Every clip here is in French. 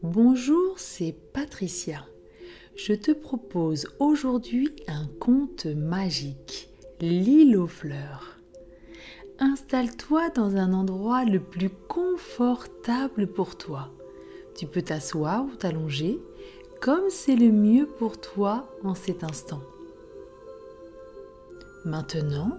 Bonjour, c'est Patricia. Je te propose aujourd'hui un conte magique, l'île aux fleurs. Installe-toi dans un endroit le plus confortable pour toi. Tu peux t'asseoir ou t'allonger, comme c'est le mieux pour toi en cet instant. Maintenant,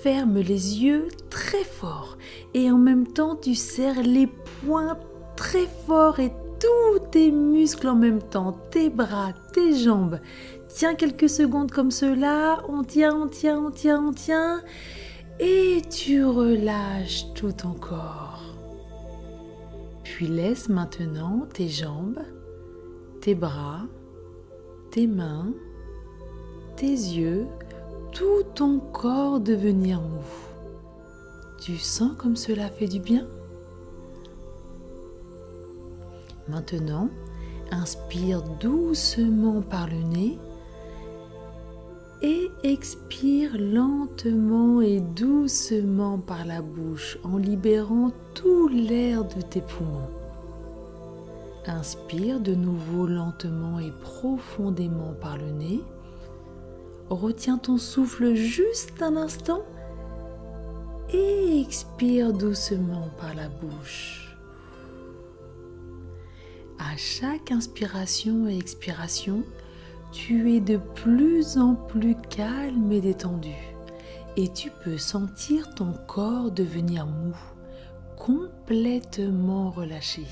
ferme les yeux très fort et en même temps tu serres les poings très fort et tous tes muscles en même temps, tes bras, tes jambes. Tiens quelques secondes comme cela, on tient et tu relâches tout ton corps. Puis laisse maintenant tes jambes, tes bras, tes mains, tes yeux, tout ton corps devenir mou. Tu sens comme cela fait du bien? Maintenant, inspire doucement par le nez et expire lentement et doucement par la bouche en libérant tout l'air de tes poumons. Inspire de nouveau lentement et profondément par le nez. Retiens ton souffle juste un instant et expire doucement par la bouche. À chaque inspiration et expiration, tu es de plus en plus calme et détendu et tu peux sentir ton corps devenir mou, complètement relâché.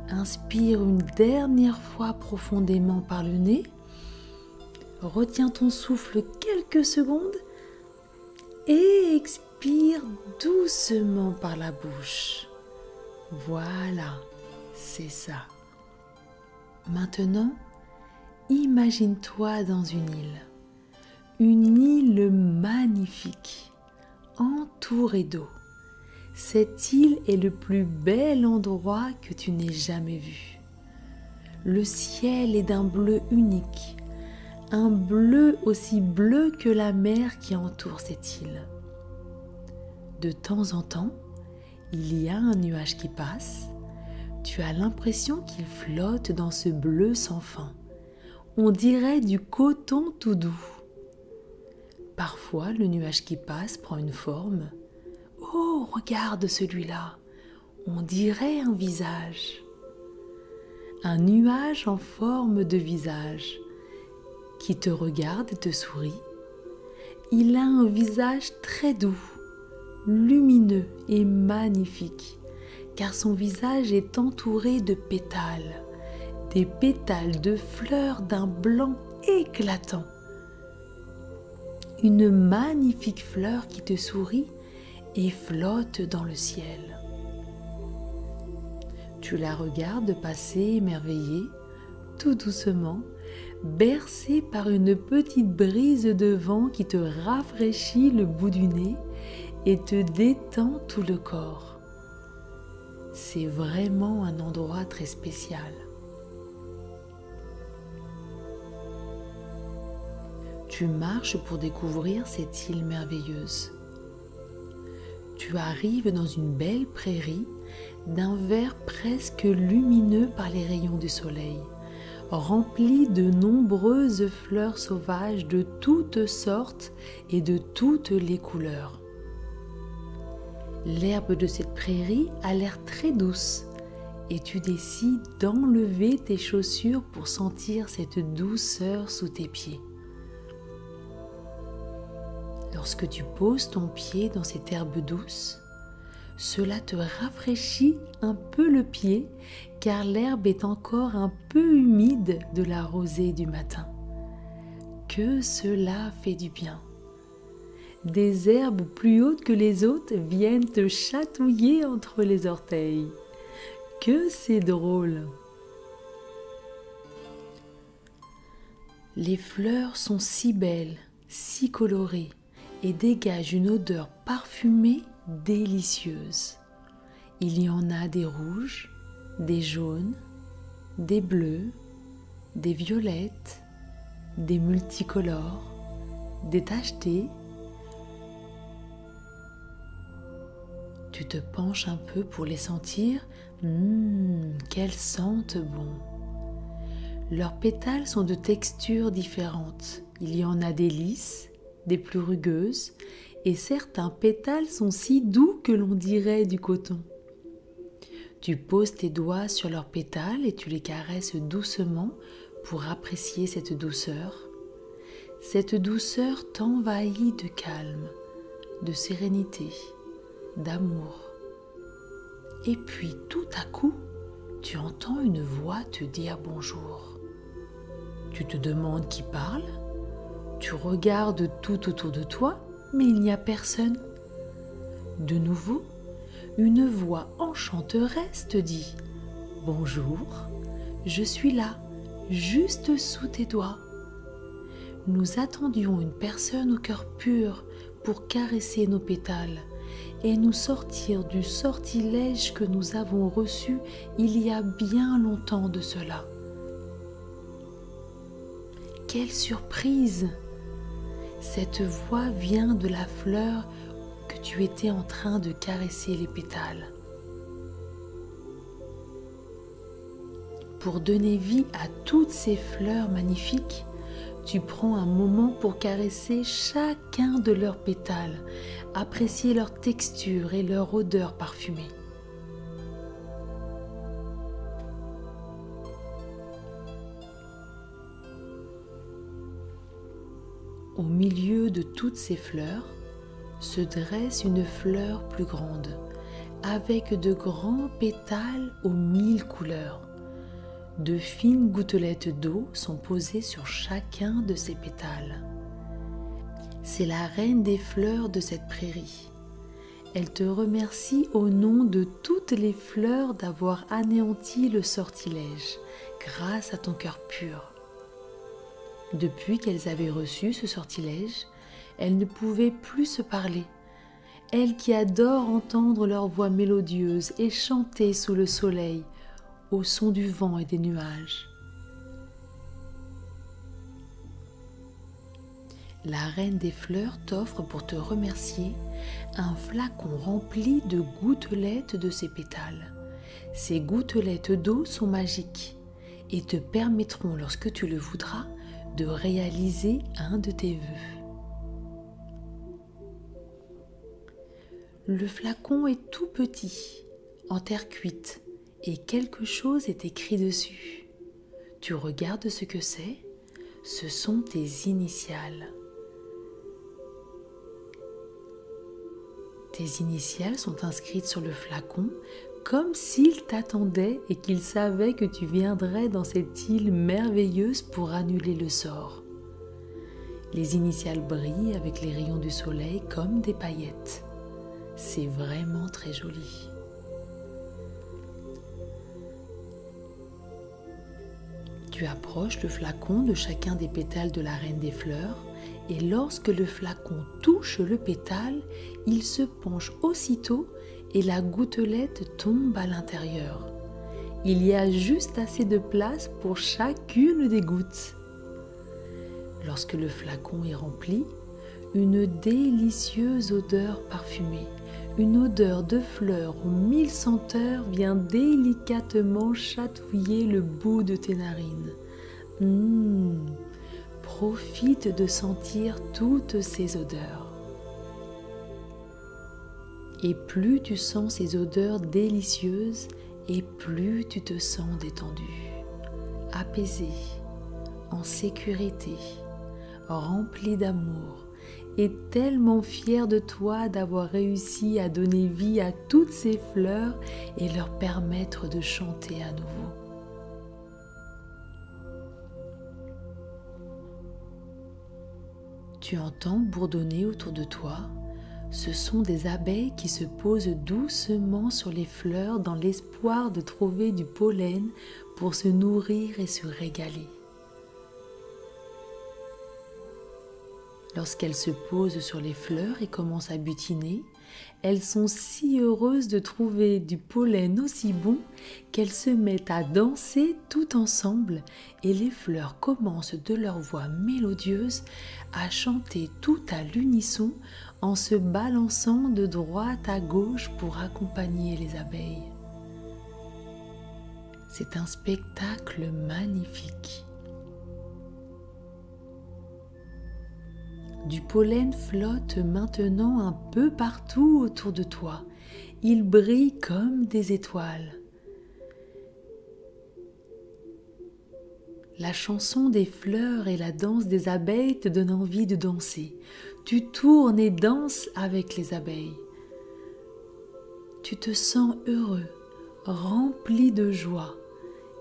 Inspire une dernière fois profondément par le nez. Retiens ton souffle quelques secondes et expire doucement par la bouche. Voilà, c'est ça. Maintenant, imagine-toi dans une île magnifique, entourée d'eau. Cette île est le plus bel endroit que tu n'aies jamais vu. Le ciel est d'un bleu unique. Un bleu aussi bleu que la mer qui entoure cette île. De temps en temps, il y a un nuage qui passe. Tu as l'impression qu'il flotte dans ce bleu sans fin. On dirait du coton tout doux. Parfois, le nuage qui passe prend une forme. Oh, regarde celui-là, on dirait un visage. Un nuage en forme de visage qui te regarde et te sourit. Il a un visage très doux, lumineux et magnifique, car son visage est entouré de pétales, des pétales de fleurs d'un blanc éclatant. Une magnifique fleur qui te sourit et flotte dans le ciel. Tu la regardes passer émerveillée, tout doucement, bercée par une petite brise de vent qui te rafraîchit le bout du nez et te détend tout le corps. C'est vraiment un endroit très spécial. Tu marches pour découvrir cette île merveilleuse. Tu arrives dans une belle prairie d'un vert presque lumineux par les rayons du soleil, remplie de nombreuses fleurs sauvages de toutes sortes et de toutes les couleurs. L'herbe de cette prairie a l'air très douce et tu décides d'enlever tes chaussures pour sentir cette douceur sous tes pieds. Lorsque tu poses ton pied dans cette herbe douce, cela te rafraîchit un peu le pied car l'herbe est encore un peu humide de la rosée du matin. Que cela fait du bien! Des herbes plus hautes que les autres viennent te chatouiller entre les orteils. Que c'est drôle! Les fleurs sont si belles, si colorées et dégagent une odeur parfumée délicieuse. Il y en a des rouges, des jaunes, des bleus, des violettes, des multicolores, des tachetées. Tu te penches un peu pour les sentir. qu'elles sentent bon. Leurs pétales sont de textures différentes. Il y en a des lisses, des plus rugueuses, et certains pétales sont si doux que l'on dirait du coton. Tu poses tes doigts sur leurs pétales et tu les caresses doucement pour apprécier cette douceur. Cette douceur t'envahit de calme, de sérénité, d'amour. Et puis tout à coup, tu entends une voix te dire bonjour. Tu te demandes qui parle, tu regardes tout autour de toi, mais il n'y a personne. De nouveau, une voix enchanteresse te dit « Bonjour, je suis là, juste sous tes doigts. » Nous attendions une personne au cœur pur pour caresser nos pétales et nous sortir du sortilège que nous avons reçu il y a bien longtemps de cela. Quelle surprise! Cette voix vient de la fleur que tu étais en train de caresser les pétales. Pour donner vie à toutes ces fleurs magnifiques, tu prends un moment pour caresser chacun de leurs pétales, apprécier leur texture et leur odeur parfumée. Au milieu de toutes ces fleurs se dresse une fleur plus grande, avec de grands pétales aux 1000 couleurs. De fines gouttelettes d'eau sont posées sur chacun de ces pétales. C'est la reine des fleurs de cette prairie. Elle te remercie au nom de toutes les fleurs d'avoir anéanti le sortilège grâce à ton cœur pur. Depuis qu'elles avaient reçu ce sortilège, elles ne pouvaient plus se parler. Elles qui adorent entendre leur voix mélodieuse et chanter sous le soleil, au son du vent et des nuages. La reine des fleurs t'offre pour te remercier un flacon rempli de gouttelettes de ses pétales. Ces gouttelettes d'eau sont magiques et te permettront, lorsque tu le voudras, de réaliser un de tes vœux. Le flacon est tout petit, en terre cuite, et quelque chose est écrit dessus. Tu regardes ce que c'est, ce sont tes initiales. Tes initiales sont inscrites sur le flacon comme s'il t'attendait et qu'il savait que tu viendrais dans cette île merveilleuse pour annuler le sort. Les initiales brillent avec les rayons du soleil comme des paillettes. C'est vraiment très joli. Tu approches le flacon de chacun des pétales de la reine des fleurs et lorsque le flacon touche le pétale, il se penche aussitôt et la gouttelette tombe à l'intérieur. Il y a juste assez de place pour chacune des gouttes. Lorsque le flacon est rempli, une délicieuse odeur parfumée, une odeur de fleurs aux 1000 senteurs vient délicatement chatouiller le bout de tes narines. Profite de sentir toutes ces odeurs. Et plus tu sens ces odeurs délicieuses, et plus tu te sens détendu, apaisé, en sécurité, rempli d'amour, et tellement fier de toi d'avoir réussi à donner vie à toutes ces fleurs et leur permettre de chanter à nouveau. Tu entends bourdonner autour de toi. Ce sont des abeilles qui se posent doucement sur les fleurs dans l'espoir de trouver du pollen pour se nourrir et se régaler. Lorsqu'elles se posent sur les fleurs et commencent à butiner, elles sont si heureuses de trouver du pollen aussi bon qu'elles se mettent à danser tout ensemble et les fleurs commencent de leur voix mélodieuse à chanter tout à l'unisson en se balançant de droite à gauche pour accompagner les abeilles. C'est un spectacle magnifique. Du pollen flotte maintenant un peu partout autour de toi. Il brille comme des étoiles. La chanson des fleurs et la danse des abeilles te donnent envie de danser. Tu tournes et danses avec les abeilles. Tu te sens heureux, rempli de joie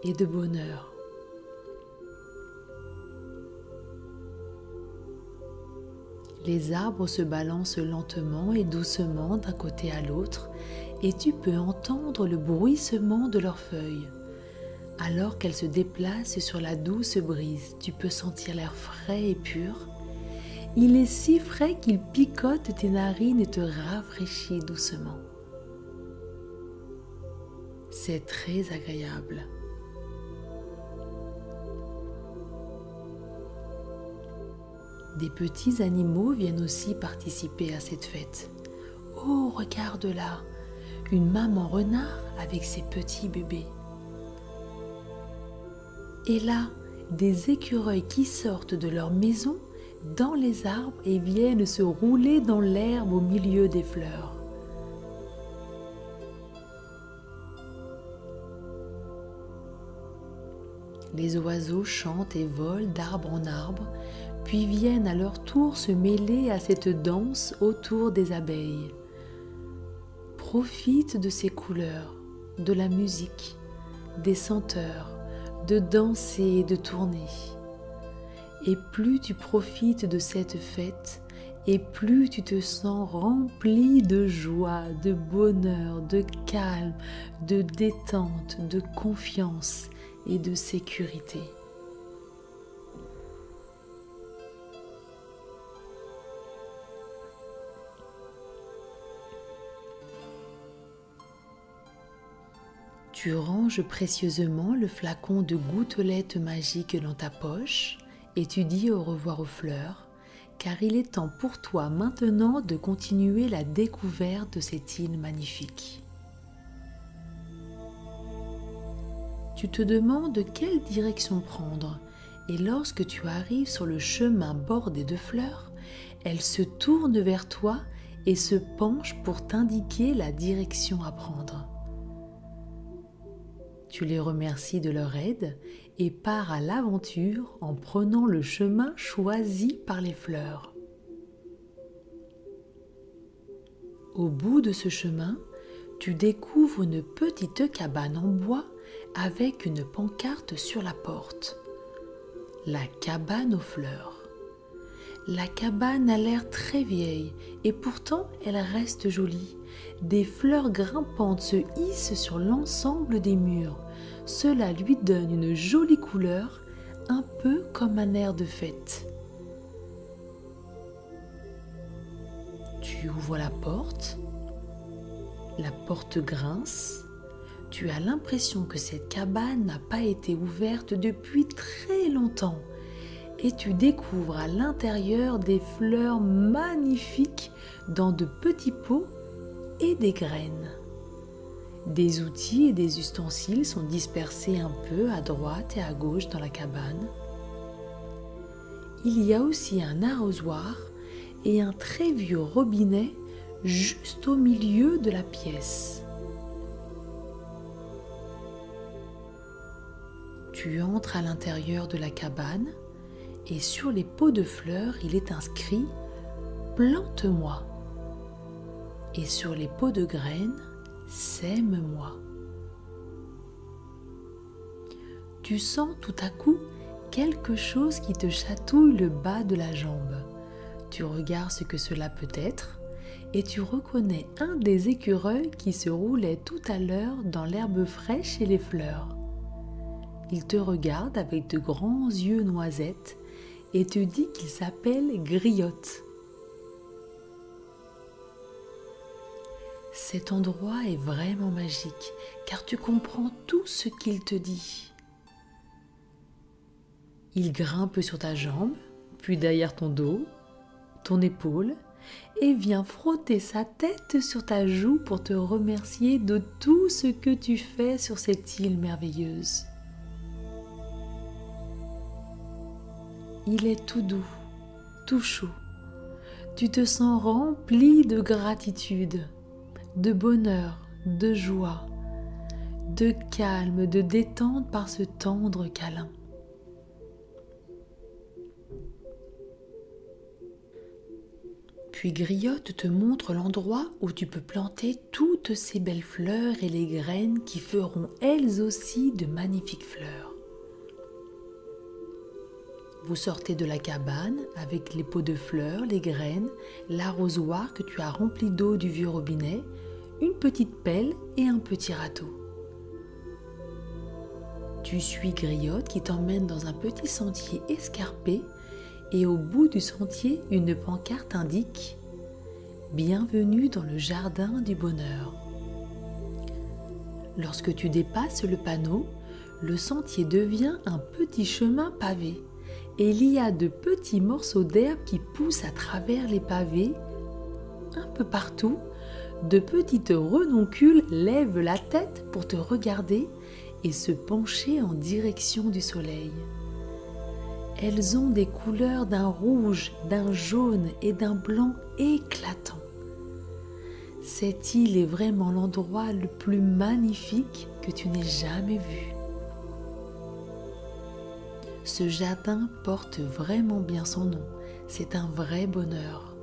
et de bonheur. Les arbres se balancent lentement et doucement d'un côté à l'autre et tu peux entendre le bruissement de leurs feuilles. Alors qu'elles se déplacent sur la douce brise, tu peux sentir l'air frais et pur. Il est si frais qu'il picote tes narines et te rafraîchit doucement. C'est très agréable. Des petits animaux viennent aussi participer à cette fête. Oh, regarde là, une maman renard avec ses petits bébés. Et là, des écureuils qui sortent de leur maison dans les arbres et viennent se rouler dans l'herbe au milieu des fleurs. Les oiseaux chantent et volent d'arbre en arbre, puis viennent à leur tour se mêler à cette danse autour des abeilles. Profite de ces couleurs, de la musique, des senteurs, de danser et de tourner. Et plus tu profites de cette fête, et plus tu te sens rempli de joie, de bonheur, de calme, de détente, de confiance et de sécurité. Tu ranges précieusement le flacon de gouttelettes magiques dans ta poche et tu dis au revoir aux fleurs, car il est temps pour toi maintenant de continuer la découverte de cette île magnifique. Tu te demandes quelle direction prendre et lorsque tu arrives sur le chemin bordé de fleurs, elles se tournent vers toi et se penchent pour t'indiquer la direction à prendre. Tu les remercies de leur aide et pars à l'aventure en prenant le chemin choisi par les fleurs. Au bout de ce chemin, tu découvres une petite cabane en bois avec une pancarte sur la porte. La cabane aux fleurs. La cabane a l'air très vieille et pourtant elle reste jolie. Des fleurs grimpantes se hissent sur l'ensemble des murs. Cela lui donne une jolie couleur, un peu comme un air de fête. Tu ouvres la porte grince. Tu as l'impression que cette cabane n'a pas été ouverte depuis très longtemps. Et tu découvres à l'intérieur des fleurs magnifiques dans de petits pots et des graines. Des outils et des ustensiles sont dispersés un peu à droite et à gauche dans la cabane. Il y a aussi un arrosoir et un très vieux robinet juste au milieu de la pièce. Tu entres à l'intérieur de la cabane et sur les pots de fleurs, il est inscrit « Plante-moi » et sur les pots de graines, « Sème-moi ». Tu sens tout à coup quelque chose qui te chatouille le bas de la jambe. Tu regardes ce que cela peut être et tu reconnais un des écureuils qui se roulait tout à l'heure dans l'herbe fraîche et les fleurs. Il te regarde avec de grands yeux noisettes et te dit qu'il s'appelle Griotte. Cet endroit est vraiment magique car tu comprends tout ce qu'il te dit. Il grimpe sur ta jambe, puis derrière ton dos, ton épaule, et vient frotter sa tête sur ta joue pour te remercier de tout ce que tu fais sur cette île merveilleuse. Il est tout doux, tout chaud. Tu te sens rempli de gratitude, de bonheur, de joie, de calme, de détente par ce tendre câlin. Puis Griotte te montre l'endroit où tu peux planter toutes ces belles fleurs et les graines qui feront elles aussi de magnifiques fleurs. Vous sortez de la cabane avec les pots de fleurs, les graines, l'arrosoir que tu as rempli d'eau du vieux robinet, une petite pelle et un petit râteau. Tu suis Griotte qui t'emmène dans un petit sentier escarpé et au bout du sentier, une pancarte indique « Bienvenue dans le jardin du bonheur ». Lorsque tu dépasses le panneau, le sentier devient un petit chemin pavé et il y a de petits morceaux d'herbe qui poussent à travers les pavés. Un peu partout, de petites renoncules lèvent la tête pour te regarder et se pencher en direction du soleil. Elles ont des couleurs d'un rouge, d'un jaune et d'un blanc éclatants. Cette île est vraiment l'endroit le plus magnifique que tu n'aies jamais vu. Ce jardin porte vraiment bien son nom. C'est un vrai bonheur.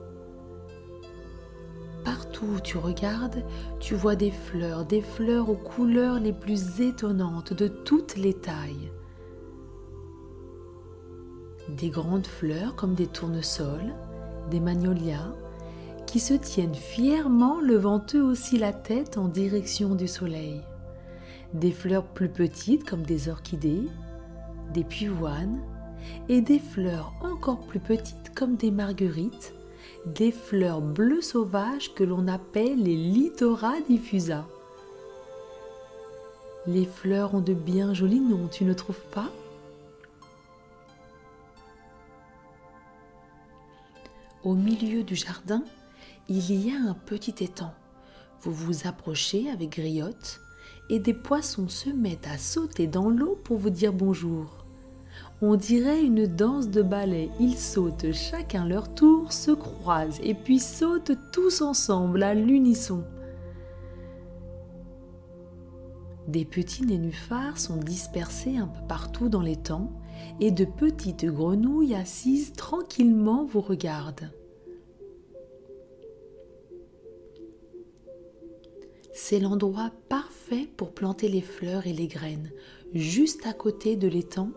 Partout où tu regardes, tu vois des fleurs aux couleurs les plus étonnantes de toutes les tailles. Des grandes fleurs comme des tournesols, des magnolias, qui se tiennent fièrement levant eux aussi la tête en direction du soleil. Des fleurs plus petites comme des orchidées, des pivoines et des fleurs encore plus petites comme des marguerites, des fleurs bleues sauvages que l'on appelle les Littora diffusa. Les fleurs ont de bien jolis noms, tu ne trouves pas ? Au milieu du jardin, il y a un petit étang. Vous vous approchez avec Griotte et des poissons se mettent à sauter dans l'eau pour vous dire bonjour. On dirait une danse de ballet. Ils sautent chacun leur tour, se croisent et puis sautent tous ensemble à l'unisson. Des petits nénuphars sont dispersés un peu partout dans l'étang et de petites grenouilles assises tranquillement vous regardent. C'est l'endroit parfait pour planter les fleurs et les graines, juste à côté de l'étang,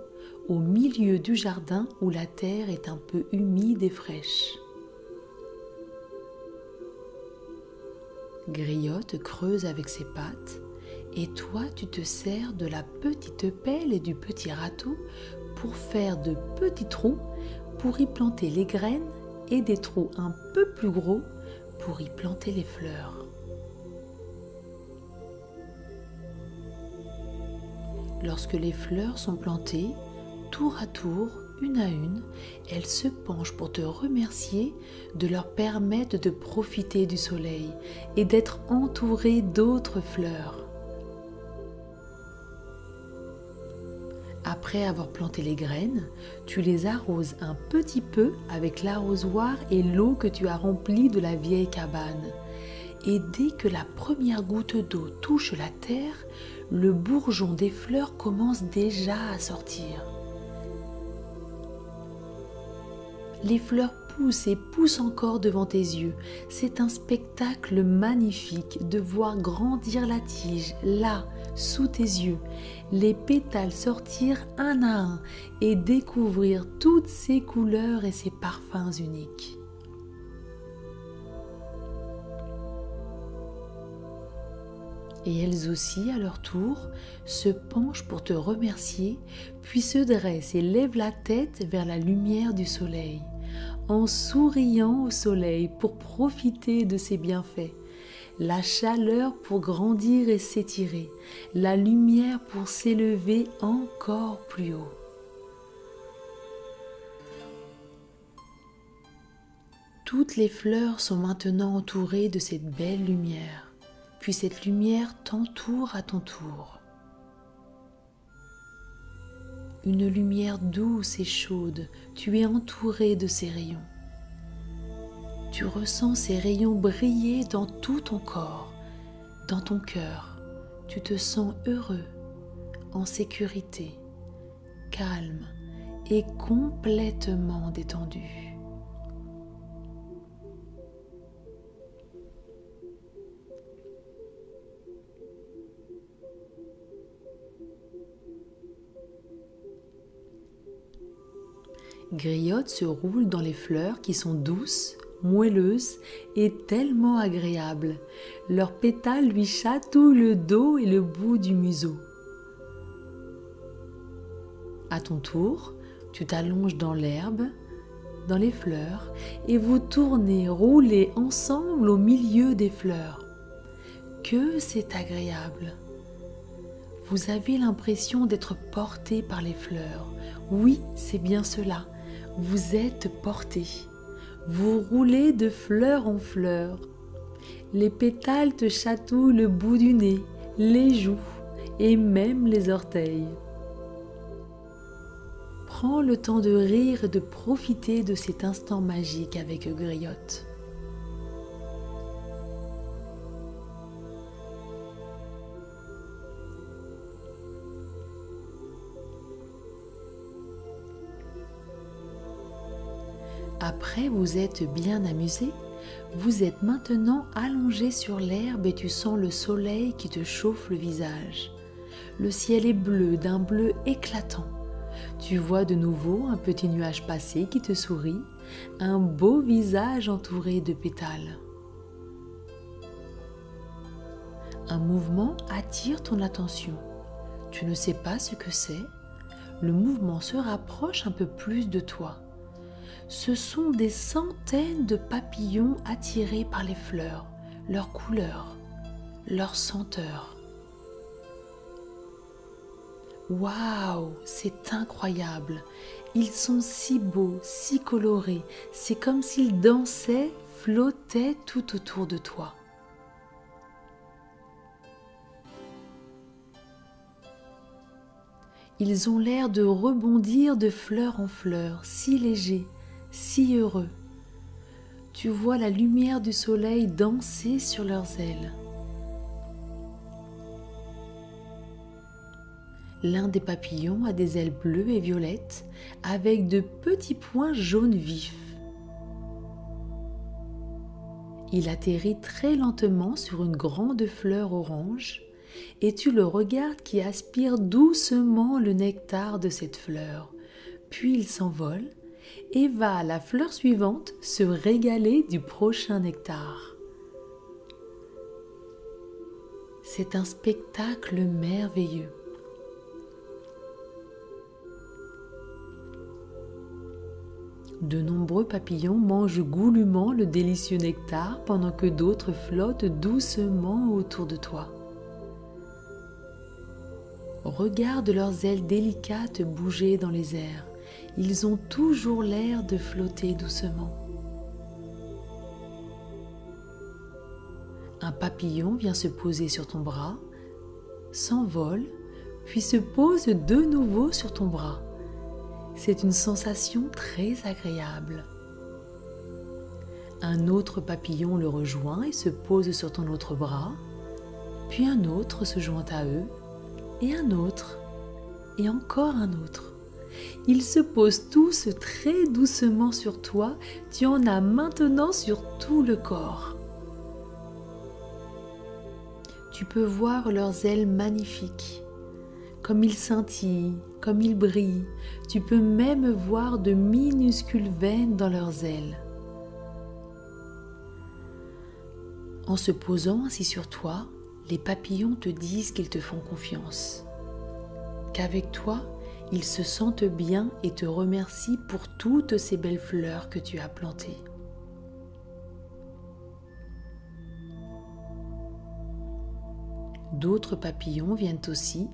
au milieu du jardin où la terre est un peu humide et fraîche. Griotte creuse avec ses pattes et toi tu te sers de la petite pelle et du petit râteau pour faire de petits trous pour y planter les graines et des trous un peu plus gros pour y planter les fleurs. Lorsque les fleurs sont plantées, tour à tour, une à une, elles se penchent pour te remercier de leur permettre de profiter du soleil et d'être entourées d'autres fleurs. Après avoir planté les graines, tu les arroses un petit peu avec l'arrosoir et l'eau que tu as remplie de la vieille cabane. Et dès que la première goutte d'eau touche la terre, le bourgeon des fleurs commence déjà à sortir. Les fleurs poussent et poussent encore devant tes yeux. C'est un spectacle magnifique de voir grandir la tige, là, sous tes yeux, les pétales sortir un à un et découvrir toutes ces couleurs et ces parfums uniques. Et elles aussi, à leur tour, se penchent pour te remercier, puis se dressent et lèvent la tête vers la lumière du soleil, en souriant au soleil pour profiter de ses bienfaits. La chaleur pour grandir et s'étirer, la lumière pour s'élever encore plus haut. Toutes les fleurs sont maintenant entourées de cette belle lumière, puis cette lumière t'entoure à ton tour. Une lumière douce et chaude, tu es entouré de ces rayons. Tu ressens ces rayons briller dans tout ton corps, dans ton cœur. Tu te sens heureux, en sécurité, calme et complètement détendu. Griotte se roule dans les fleurs qui sont douces, moelleuses et tellement agréables. Leurs pétales lui chatouillent le dos et le bout du museau. À ton tour, tu t'allonges dans l'herbe, dans les fleurs, et vous tournez, roulez ensemble au milieu des fleurs. Que c'est agréable! Vous avez l'impression d'être porté par les fleurs. Oui, c'est bien cela. Vous êtes porté. Vous roulez de fleur en fleur. Les pétales te chatouillent le bout du nez, les joues et même les orteils. Prends le temps de rire et de profiter de cet instant magique avec Griotte. Après vous êtes bien amusé, vous êtes maintenant allongé sur l'herbe et tu sens le soleil qui te chauffe le visage. Le ciel est bleu, d'un bleu éclatant. Tu vois de nouveau un petit nuage passer qui te sourit, un beau visage entouré de pétales. Un mouvement attire ton attention. Tu ne sais pas ce que c'est. Le mouvement se rapproche un peu plus de toi. Ce sont des centaines de papillons attirés par les fleurs, leurs couleurs, leurs senteurs. Waouh, c'est incroyable! Ils sont si beaux, si colorés, c'est comme s'ils dansaient, flottaient tout autour de toi. Ils ont l'air de rebondir de fleur en fleur, si légers, si heureux. Tu vois la lumière du soleil danser sur leurs ailes. L'un des papillons a des ailes bleues et violettes avec de petits points jaunes vifs. Il atterrit très lentement sur une grande fleur orange et tu le regardes qui aspire doucement le nectar de cette fleur. Puis il s'envole et va à la fleur suivante se régaler du prochain nectar. C'est un spectacle merveilleux. De nombreux papillons mangent goulûment le délicieux nectar pendant que d'autres flottent doucement autour de toi. Regarde leurs ailes délicates bouger dans les airs. Ils ont toujours l'air de flotter doucement. Un papillon vient se poser sur ton bras, s'envole, puis se pose de nouveau sur ton bras. C'est une sensation très agréable. Un autre papillon le rejoint et se pose sur ton autre bras, puis un autre se joint à eux, et un autre, et encore un autre. Ils se posent tous très doucement sur toi, tu en as maintenant sur tout le corps. Tu peux voir leurs ailes magnifiques, comme ils scintillent, comme ils brillent. Tu peux même voir de minuscules veines dans leurs ailes. En se posant ainsi sur toi, les papillons te disent qu'ils te font confiance, qu'avec toi, ils se sentent bien et te remercient pour toutes ces belles fleurs que tu as plantées. D'autres papillons viennent aussi.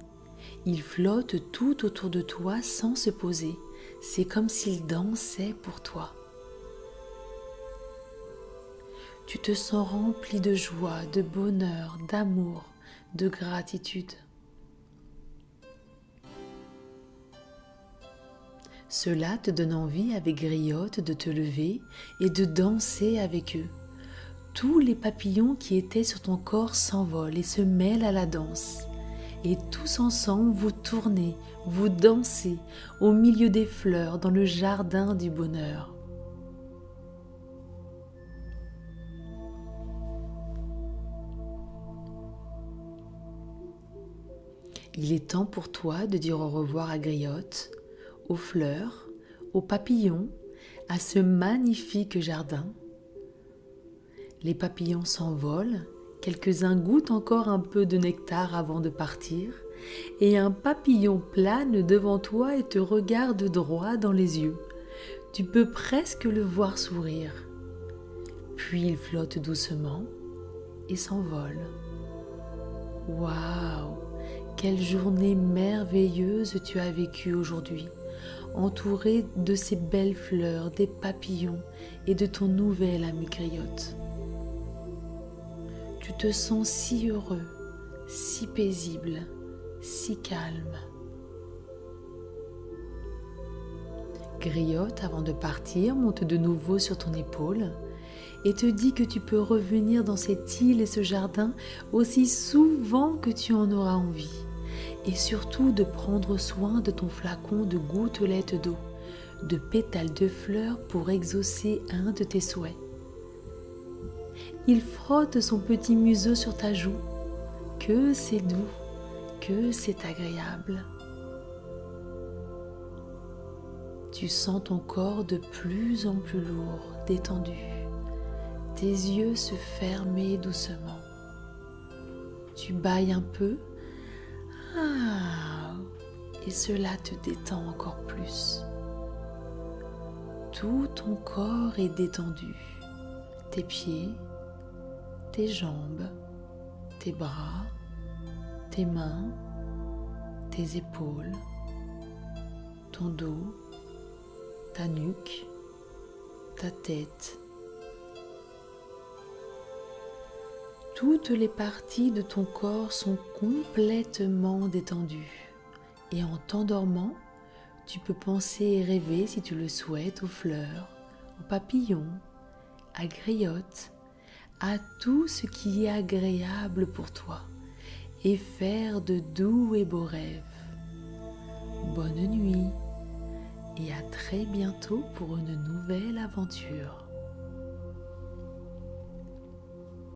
Ils flottent tout autour de toi sans se poser. C'est comme s'ils dansaient pour toi. Tu te sens rempli de joie, de bonheur, d'amour, de gratitude. Cela te donne envie avec Griotte de te lever et de danser avec eux. Tous les papillons qui étaient sur ton corps s'envolent et se mêlent à la danse. Et tous ensemble, vous tournez, vous dansez au milieu des fleurs dans le jardin du bonheur. Il est temps pour toi de dire au revoir à Griotte, aux fleurs, aux papillons, à ce magnifique jardin. Les papillons s'envolent, quelques-uns goûtent encore un peu de nectar avant de partir, et un papillon plane devant toi et te regarde droit dans les yeux. Tu peux presque le voir sourire. Puis il flotte doucement et s'envole. Waouh! Quelle journée merveilleuse tu as vécue aujourd'hui, entourée de ces belles fleurs, des papillons et de ton nouvel ami Griotte. Tu te sens si heureux, si paisible, si calme. Griotte, avant de partir, monte de nouveau sur ton épaule et te dit que tu peux revenir dans cette île et ce jardin aussi souvent que tu en auras envie. Et surtout de prendre soin de ton flacon de gouttelettes d'eau, de pétales de fleurs pour exaucer un de tes souhaits. Il frotte son petit museau sur ta joue. Que c'est doux, que c'est agréable. Tu sens ton corps de plus en plus lourd, détendu. Tes yeux se fermer doucement. Tu bâilles un peu. Et cela te détend encore plus. Tout ton corps est détendu. Tes pieds, tes jambes, tes bras, tes mains, tes épaules, ton dos, ta nuque, ta tête. Toutes les parties de ton corps sont complètement détendues. Et en t'endormant, tu peux penser et rêver, si tu le souhaites, aux fleurs, aux papillons, à Griotte, à tout ce qui est agréable pour toi, et faire de doux et beaux rêves. Bonne nuit, et à très bientôt pour une nouvelle aventure.